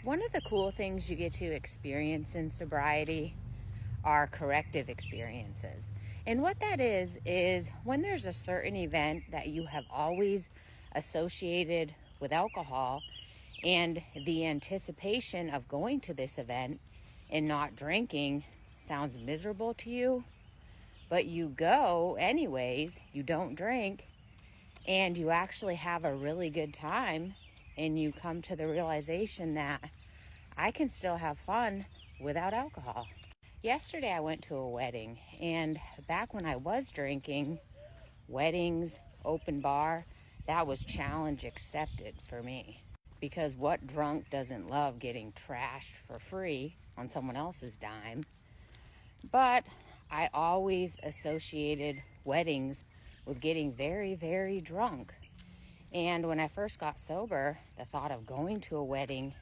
One of the cool things you get to experience in sobriety are corrective experiences. And what that is when there's a certain event that you have always associated with alcohol, and the anticipation of going to this event and not drinking sounds miserable to you, but you go anyways, you don't drink, and you actually have a really good time, and you come to the realization that I can still have fun without alcohol. Yesterday I went to a wedding, and back when I was drinking, weddings, open bar, that was challenge accepted for me. Because what drunk doesn't love getting trashed for free on someone else's dime? But I always associated weddings with getting very, very drunk. And when I first got sober, the thought of going to a wedding,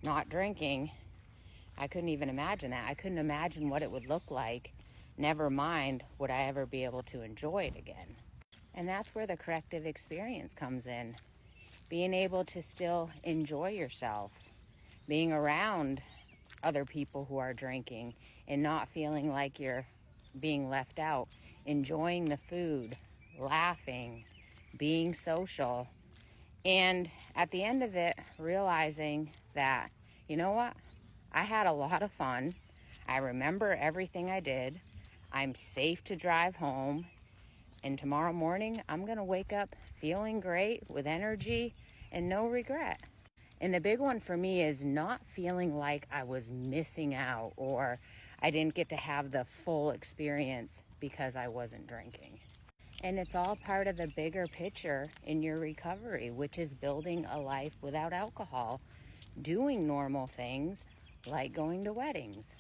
not drinking, I couldn't even imagine that. I couldn't imagine what it would look like. Never mind, would I ever be able to enjoy it again? And that's where the corrective experience comes in. Being able to still enjoy yourself, being around other people who are drinking and not feeling like you're being left out, enjoying the food, laughing, being social, and at the end of it, realizing that, you know what? I had a lot of fun. I remember everything I did. I'm safe to drive home. And tomorrow morning, I'm going to wake up feeling great with energy and no regret. And the big one for me is not feeling like I was missing out or I didn't get to have the full experience because I wasn't drinking. And it's all part of the bigger picture in your recovery, which is building a life without alcohol, doing normal things like going to weddings.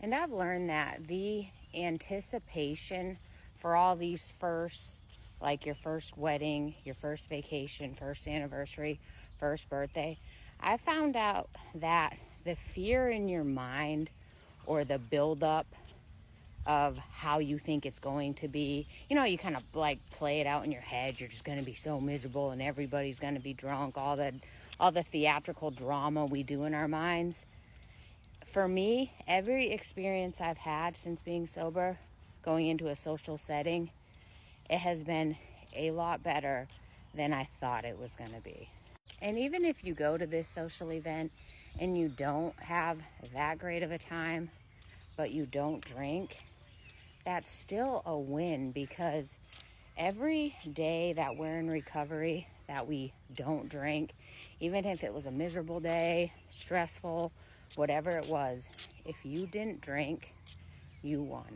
And I've learned that the anticipation for all these firsts, like your first wedding, your first vacation, first anniversary, first birthday, I found out that the fear in your mind or the buildup of how you think it's going to be, you kind of like play it out in your head. You're just going to be so miserable and everybody's going to be drunk, all the theatrical drama we do in our minds. For me, every experience I've had since being sober, going into a social setting, it has been a lot better than I thought it was going to be. And even if you go to this social event and you don't have that great of a time, but you don't drink, that's still a win, because every day that we're in recovery that we don't drink, even if it was a miserable day, stressful, whatever it was, if you didn't drink, you won.